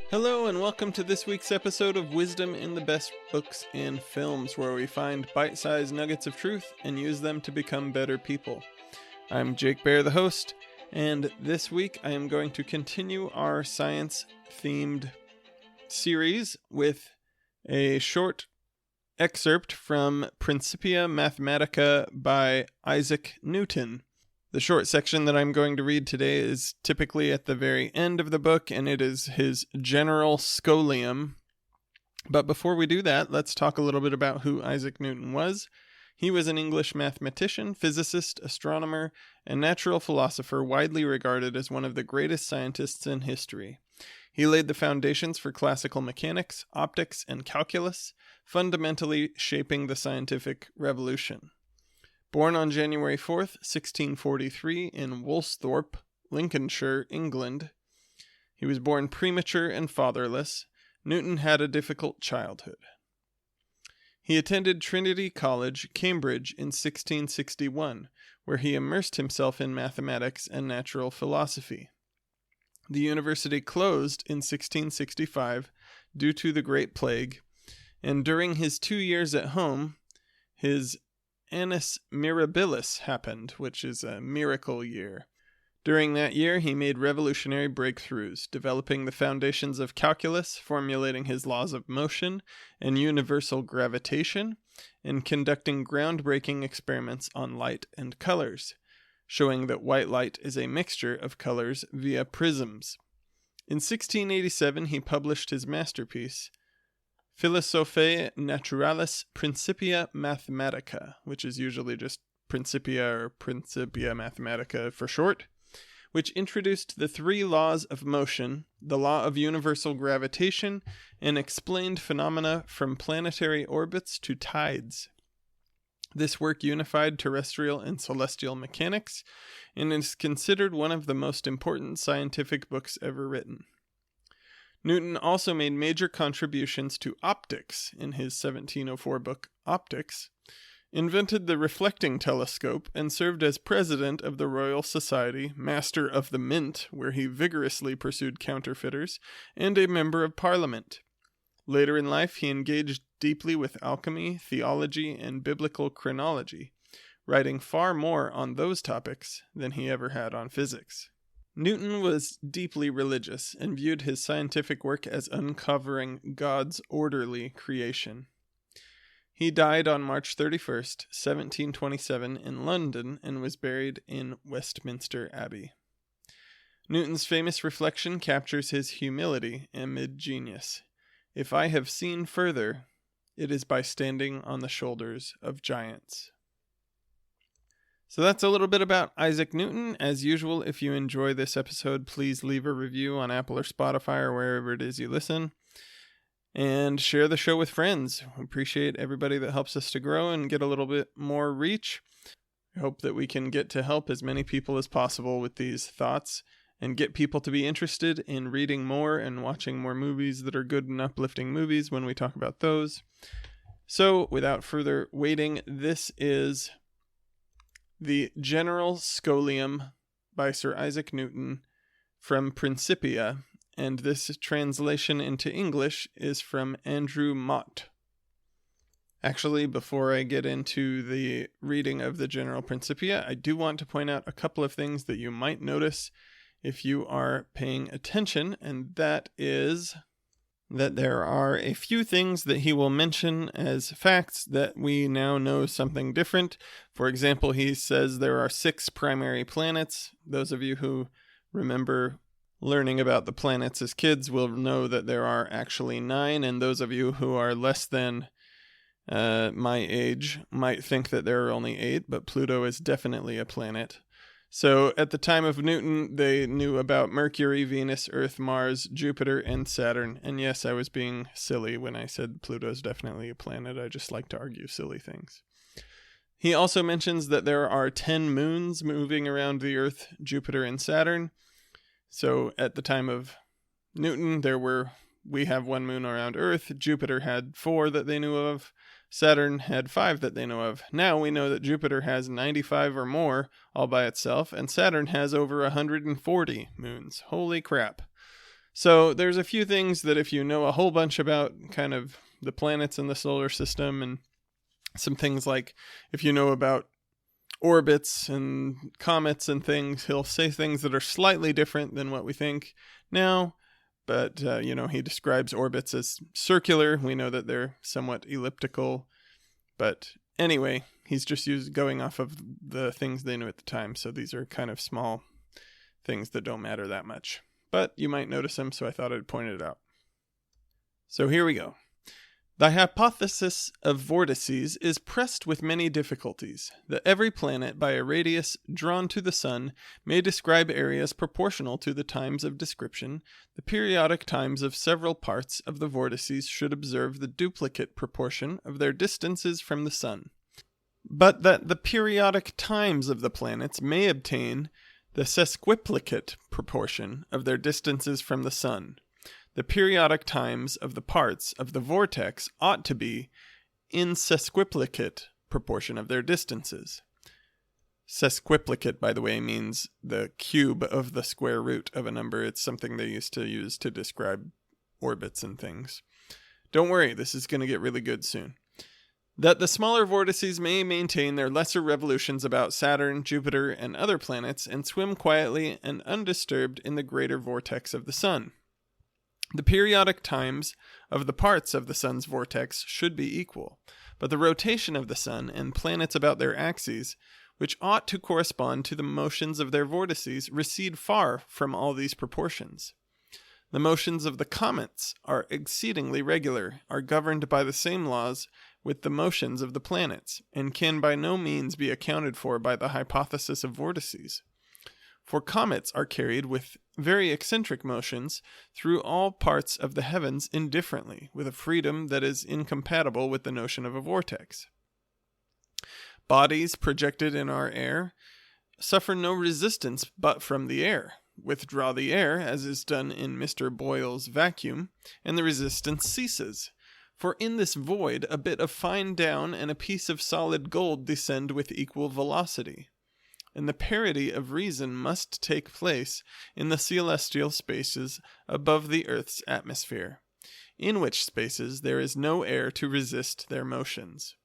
Hello and welcome to this week's episode of Wisdom in the Best Books and Films, where we find bite-sized nuggets of truth and use them to become better people. I'm Jake Bear, the host, and this week I am going to continue our science-themed series with a short excerpt from Principia Mathematica by Isaac Newton. The short section that I'm going to read today is typically at the very end of the book, and it is his general Scholium. But before we do that, let's talk a little bit about who Isaac Newton was. He was an English mathematician, physicist, astronomer, and natural philosopher widely regarded as one of the greatest scientists in history. He laid the foundations for classical mechanics, optics, and calculus, fundamentally shaping the scientific revolution. Born on January 4th, 1643 in Woolsthorpe, Lincolnshire, England, he was born premature and fatherless. Newton had a difficult childhood. He attended Trinity College, Cambridge in 1661, where he immersed himself in mathematics and natural philosophy. The university closed in 1665 due to the Great Plague, and during his 2 years at home, his Annus Mirabilis happened, which is a miracle year. During that year, he made revolutionary breakthroughs, developing the foundations of calculus, formulating his laws of motion and universal gravitation, and conducting groundbreaking experiments on light and colors, showing that white light is a mixture of colors via prisms. In 1687, he published his masterpiece, Philosophiae Naturalis Principia Mathematica, which is usually just Principia or Principia Mathematica for short, which introduced the three laws of motion, the law of universal gravitation, and explained phenomena from planetary orbits to tides. This work unified terrestrial and celestial mechanics and is considered one of the most important scientific books ever written. Newton also made major contributions to optics in his 1704 book Optics, invented the reflecting telescope, and served as president of the Royal Society, Master of the Mint, where he vigorously pursued counterfeiters, and a member of Parliament. Later in life, he engaged deeply with alchemy, theology, and biblical chronology, writing far more on those topics than he ever had on physics. Newton was deeply religious and viewed his scientific work as uncovering God's orderly creation. He died on March 31st, 1727 in London and was buried in Westminster Abbey. Newton's famous reflection captures his humility amid genius. If I have seen further, it is by standing on the shoulders of giants. So that's a little bit about Isaac Newton. As usual, if you enjoy this episode, please leave a review on Apple or Spotify or wherever it is you listen. And share the show with friends. We appreciate everybody that helps us to grow and get a little bit more reach. I hope that we can get to help as many people as possible with these thoughts and get people to be interested in reading more and watching more movies that are good and uplifting movies when we talk about those. So without further waiting, this is the General Scholium by Sir Isaac Newton from Principia, and this translation into English is from Andrew Mott. Actually, before I get into the reading of the General Principia, I do want to point out a couple of things that you might notice if you are paying attention, and that is that there are a few things that he will mention as facts that we now know something different. For example, he says there are 6 primary planets. Those of you who remember learning about the planets as kids will know that there are actually 9, and those of you who are less than my age might think that there are only 8, but Pluto is definitely a planet. So at the time of Newton, they knew about Mercury, Venus, Earth, Mars, Jupiter, and Saturn. And yes, I was being silly when I said Pluto's definitely a planet. I just like to argue silly things. He also mentions that there are 10 moons moving around the Earth, Jupiter, and Saturn. So at the time of Newton, we have 1 moon around Earth. Jupiter had 4 that they knew of. Saturn had 5 that they know of. Now we know that Jupiter has 95 or more all by itself, and Saturn has over 140 moons. Holy crap. So there's a few things that if you know a whole bunch about kind of the planets in the solar system, and some things like if you know about orbits and comets and things, he'll say things that are slightly different than what we think now. But, he describes orbits as circular. We know that they're somewhat elliptical. But anyway, he's just going off of the things they knew at the time. So these are kind of small things that don't matter that much. But you might notice them, so I thought I'd point it out. So here we go. The hypothesis of vortices is pressed with many difficulties, that every planet by a radius drawn to the sun may describe areas proportional to the times of description. The periodic times of several parts of the vortices should observe the duplicate proportion of their distances from the sun. But that the periodic times of the planets may obtain the sesquiplicate proportion of their distances from the sun. The periodic times of the parts of the vortex ought to be in sesquiplicate proportion of their distances. Sesquiplicate, by the way, means the cube of the square root of a number. It's something they used to use to describe orbits and things. Don't worry, this is going to get really good soon. That the smaller vortices may maintain their lesser revolutions about Saturn, Jupiter, and other planets, and swim quietly and undisturbed in the greater vortex of the sun. The periodic times of the parts of the sun's vortex should be equal, but the rotation of the sun and planets about their axes, which ought to correspond to the motions of their vortices, recede far from all these proportions. The motions of the comets are exceedingly regular, are governed by the same laws with the motions of the planets, and can by no means be accounted for by the hypothesis of vortices. For comets are carried with very eccentric motions through all parts of the heavens indifferently, with a freedom that is incompatible with the notion of a vortex. Bodies projected in our air suffer no resistance but from the air. Withdraw the air, as is done in Mr. Boyle's vacuum, and the resistance ceases. For in this void a bit of fine down and a piece of solid gold descend with equal velocity. And the parity of reason must take place in the celestial spaces above the earth's atmosphere, in which spaces there is no air to resist their motions.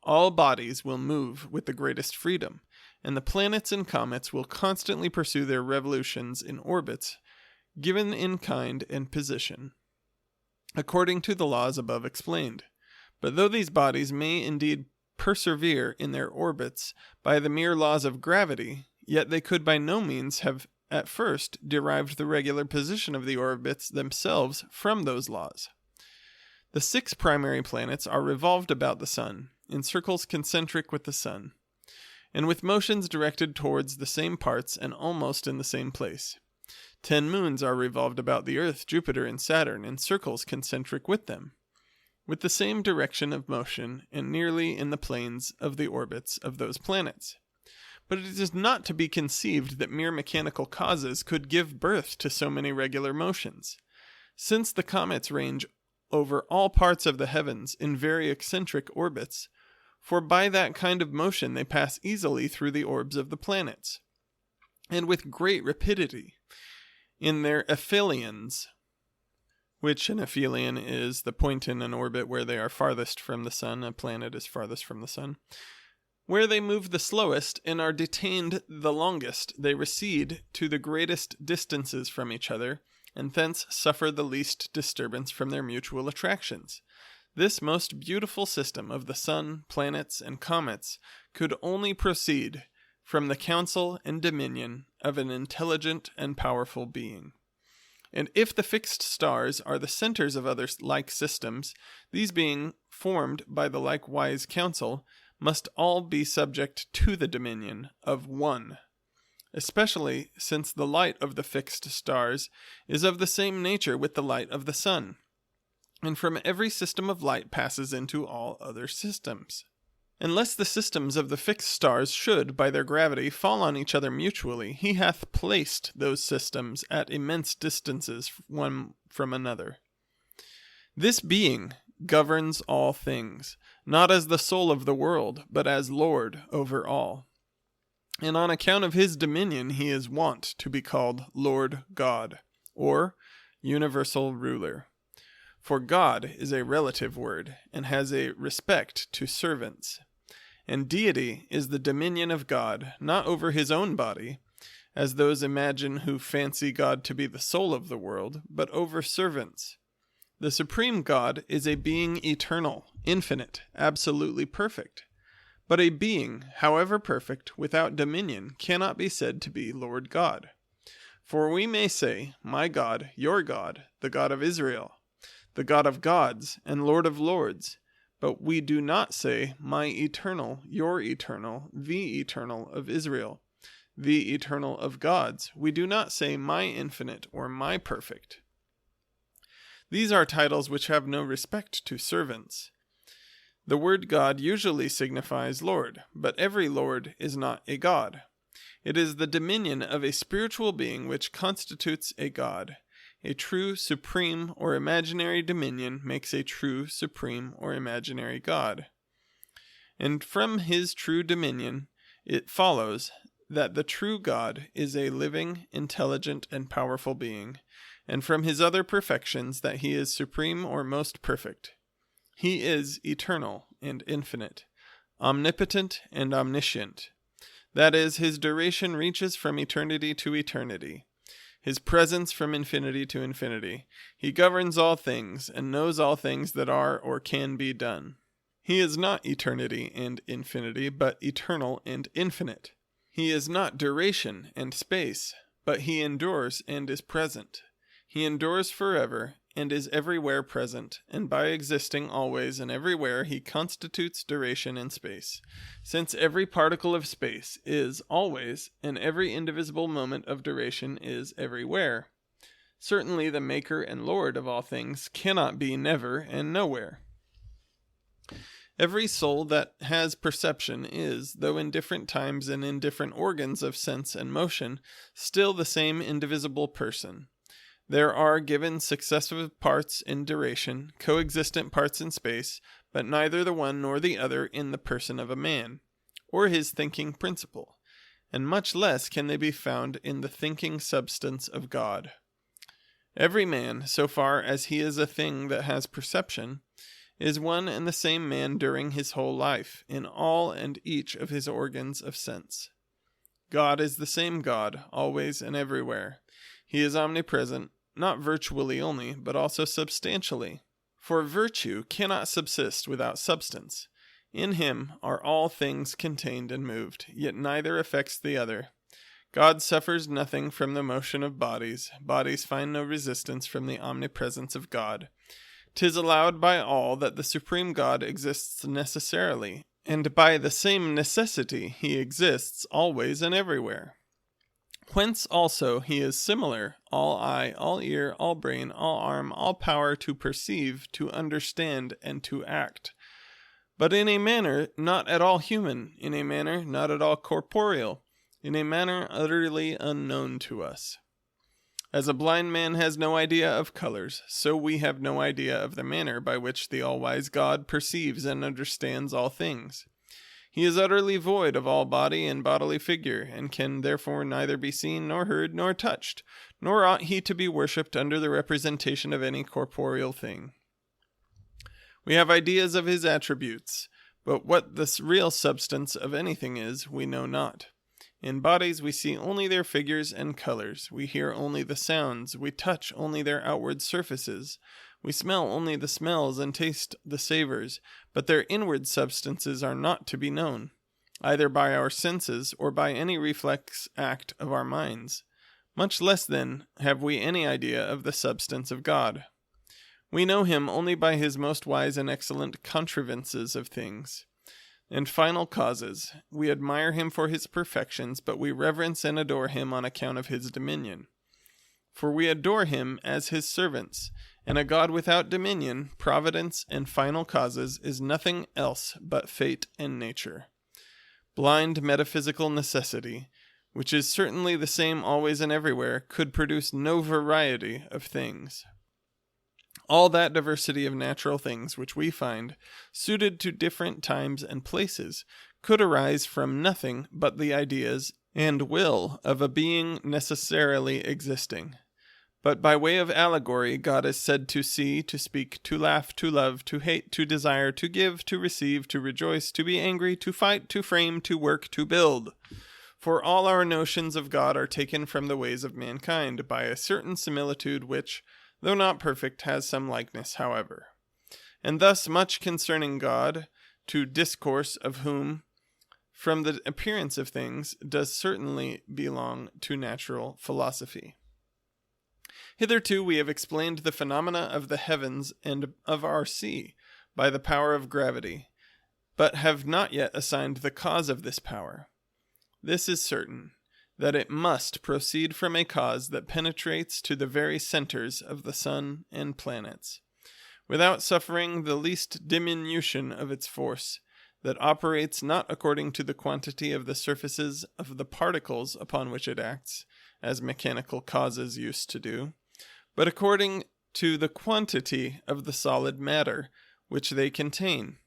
All bodies will move with the greatest freedom, and the planets and comets will constantly pursue their revolutions in orbits given in kind and position, according to the laws above explained. But though these bodies may indeed persevere in their orbits by the mere laws of gravity, yet they could by no means have at first derived the regular position of the orbits themselves from those laws. The 6 primary planets are revolved about the sun, in circles concentric with the sun, and with motions directed towards the same parts and almost in the same place. 10 moons are revolved about the earth, Jupiter, and Saturn, in circles concentric with them, with the same direction of motion and nearly in the planes of the orbits of those planets. But it is not to be conceived that mere mechanical causes could give birth to so many regular motions, since the comets range over all parts of the heavens in very eccentric orbits, for by that kind of motion they pass easily through the orbs of the planets, and with great rapidity, in their aphelions, which an aphelion is the point in an orbit where they are farthest from the sun. A planet is farthest from the sun. Where they move the slowest and are detained the longest, they recede to the greatest distances from each other, and thence suffer the least disturbance from their mutual attractions. This most beautiful system of the sun, planets, and comets could only proceed from the counsel and dominion of an intelligent and powerful being. And if the fixed stars are the centers of other like systems, these being formed by the likewise counsel, must all be subject to the dominion of one, especially since the light of the fixed stars is of the same nature with the light of the sun, and from every system of light passes into all other systems. Unless the systems of the fixed stars should, by their gravity, fall on each other mutually, he hath placed those systems at immense distances one from another. This being governs all things, not as the soul of the world, but as Lord over all. And on account of his dominion he is wont to be called Lord God, or, universal ruler. For God is a relative word, and has a respect to servants. And deity is the dominion of God, not over his own body, as those imagine who fancy God to be the soul of the world, but over servants. The supreme God is a being eternal, infinite, absolutely perfect. But a being, however perfect, without dominion, cannot be said to be Lord God. For we may say, my God, your God, the God of Israel, the God of gods, and Lord of lords, but we do not say, my eternal, your eternal, the eternal of Israel, the eternal of gods. We do not say, my infinite, or my perfect. These are titles which have no respect to servants. The word God usually signifies Lord, but every Lord is not a God. It is the dominion of a spiritual being which constitutes a God. A true, supreme, or imaginary dominion makes a true, supreme, or imaginary God. And from his true dominion, it follows that the true God is a living, intelligent, and powerful being, and from his other perfections that he is supreme or most perfect. He is eternal and infinite, omnipotent and omniscient. That is, his duration reaches from eternity to eternity, his presence from infinity to infinity. He governs all things and knows all things that are or can be done. He is not eternity and infinity, but eternal and infinite. He is not duration and space, but he endures and is present. He endures forever and is everywhere present, and by existing always and everywhere he constitutes duration and space, since every particle of space is always, and every indivisible moment of duration is everywhere. Certainly the Maker and Lord of all things cannot be never and nowhere. Every soul that has perception is, though in different times and in different organs of sense and motion, still the same indivisible person. There are given successive parts in duration, coexistent parts in space, but neither the one nor the other in the person of a man, or his thinking principle, and much less can they be found in the thinking substance of God. Every man, so far as he is a thing that has perception, is one and the same man during his whole life, in all and each of his organs of sense. God is the same God, always and everywhere. He is omnipresent, not virtually only, but also substantially. For virtue cannot subsist without substance. In him are all things contained and moved, yet neither affects the other. God suffers nothing from the motion of bodies. Bodies find no resistance from the omnipresence of God. 'Tis allowed by all that the supreme God exists necessarily, and by the same necessity he exists always and everywhere. Whence also he is similar, all eye, all ear, all brain, all arm, all power to perceive, to understand, and to act. But in a manner not at all human, in a manner not at all corporeal, in a manner utterly unknown to us. As a blind man has no idea of colors, so we have no idea of the manner by which the all-wise God perceives and understands all things. He is utterly void of all body and bodily figure, and can therefore neither be seen, nor heard, nor touched, nor ought he to be worshipped under the representation of any corporeal thing. We have ideas of his attributes, but what the real substance of anything is, we know not. In bodies we see only their figures and colors, we hear only the sounds, we touch only their outward surfaces, we smell only the smells and taste the savors, but their inward substances are not to be known, either by our senses or by any reflex act of our minds. Much less, then, have we any idea of the substance of God. We know him only by his most wise and excellent contrivances of things and final causes. We admire him for his perfections, but we reverence and adore him on account of his dominion. For we adore him as his servants, and a God without dominion, providence, and final causes is nothing else but fate and nature. Blind metaphysical necessity, which is certainly the same always and everywhere, could produce no variety of things. All that diversity of natural things which we find, suited to different times and places, could arise from nothing but the ideas and will of a being necessarily existing. But by way of allegory, God is said to see, to speak, to laugh, to love, to hate, to desire, to give, to receive, to rejoice, to be angry, to fight, to frame, to work, to build. For all our notions of God are taken from the ways of mankind, by a certain similitude which, though not perfect, has some likeness, however. And thus much concerning God, to discourse of whom, from the appearance of things, does certainly belong to natural philosophy. Hitherto we have explained the phenomena of the heavens and of our sea by the power of gravity, but have not yet assigned the cause of this power. This is certain, that it must proceed from a cause that penetrates to the very centers of the sun and planets, without suffering the least diminution of its force, that operates not according to the quantity of the surfaces of the particles upon which it acts, as mechanical causes used to do, but according to the quantity of the solid matter which they contain,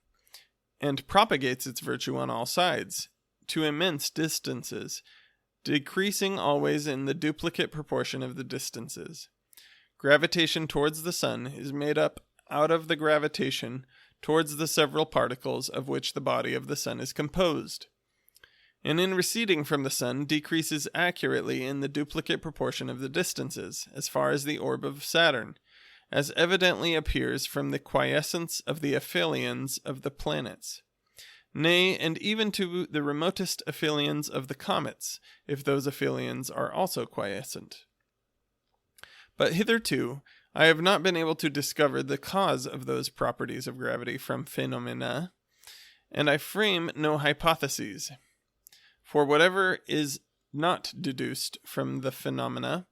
and propagates its virtue on all sides, to immense distances, decreasing always in the duplicate proportion of the distances. Gravitation towards the sun is made up out of the gravitation towards the several particles of which the body of the sun is composed, and in receding from the sun decreases accurately in the duplicate proportion of the distances, as far as the orb of Saturn, as evidently appears from the quiescence of the aphelions of the planets. Nay, and even to the remotest aphelions of the comets, if those aphelions are also quiescent. But hitherto I have not been able to discover the cause of those properties of gravity from phenomena, and I frame no hypotheses. For whatever is not deduced from the phenomena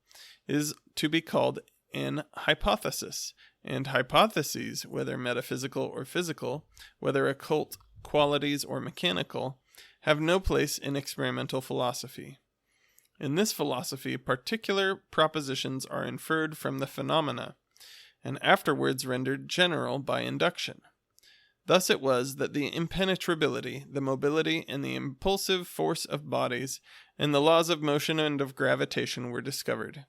is to be called an hypothesis, and hypotheses, whether metaphysical or physical, whether occult qualities or mechanical, have no place in experimental philosophy. In this philosophy, particular propositions are inferred from the phenomena, and afterwards rendered general by induction. Thus it was that the impenetrability, the mobility, and the impulsive force of bodies, and the laws of motion and of gravitation were discovered.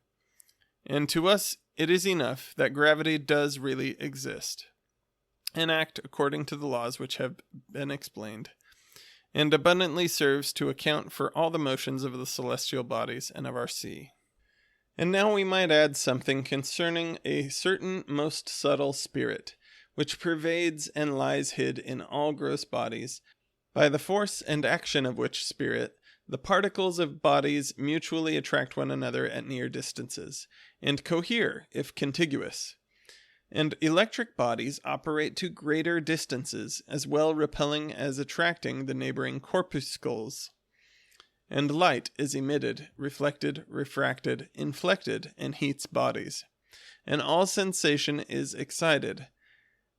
And to us it is enough that gravity does really exist, and act according to the laws which have been explained, and abundantly serves to account for all the motions of the celestial bodies and of our sea. And now we might add something concerning a certain most subtle spirit, which pervades and lies hid in all gross bodies, by the force and action of which spirit the particles of bodies mutually attract one another at near distances, and cohere if contiguous. And electric bodies operate to greater distances, as well repelling as attracting the neighboring corpuscles. And light is emitted, reflected, refracted, inflected, and heats bodies. And all sensation is excited.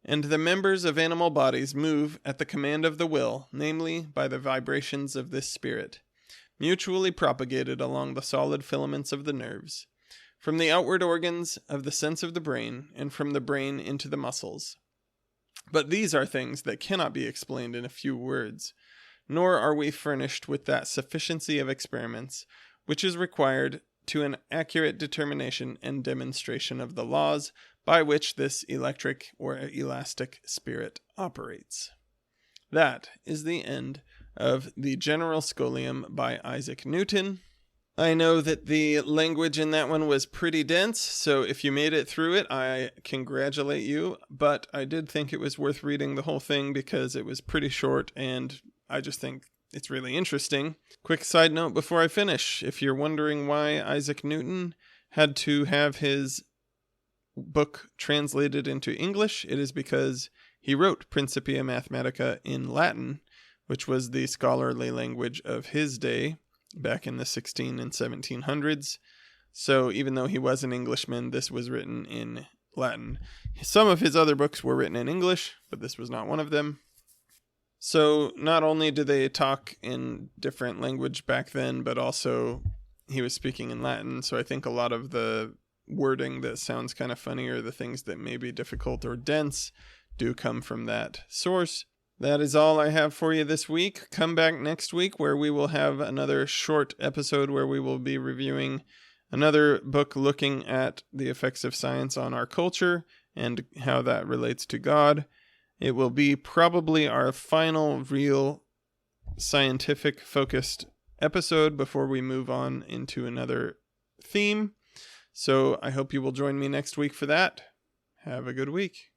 And the members of animal bodies move at the command of the will, namely by the vibrations of this spirit, mutually propagated along the solid filaments of the nerves, from the outward organs of the sense of the brain, and from the brain into the muscles. But these are things that cannot be explained in a few words, nor are we furnished with that sufficiency of experiments which is required to an accurate determination and demonstration of the laws by which this electric or elastic spirit operates. That is the end of the General Scholium by Isaac Newton. I know that the language in that one was pretty dense, so if you made it through it, I congratulate you, but I did think it was worth reading the whole thing because it was pretty short, and I just think it's really interesting. Quick side note before I finish, if you're wondering why Isaac Newton had to have his book translated into English, it is because he wrote Principia Mathematica in Latin, which was the scholarly language of his day, back in the 16 and 1700s. So even though he was an Englishman, this was written in Latin. Some of his other books were written in English, but this was not one of them. So not only did they talk in different language back then, but also he was speaking in Latin. So I think a lot of the wording that sounds kind of funny or the things that may be difficult or dense do come from that source. That is all I have for you this week. Come back next week where we will have another short episode where we will be reviewing another book looking at the effects of science on our culture and how that relates to God. It will be probably our final real scientific focused episode before we move on into another theme. So I hope you will join me next week for that. Have a good week.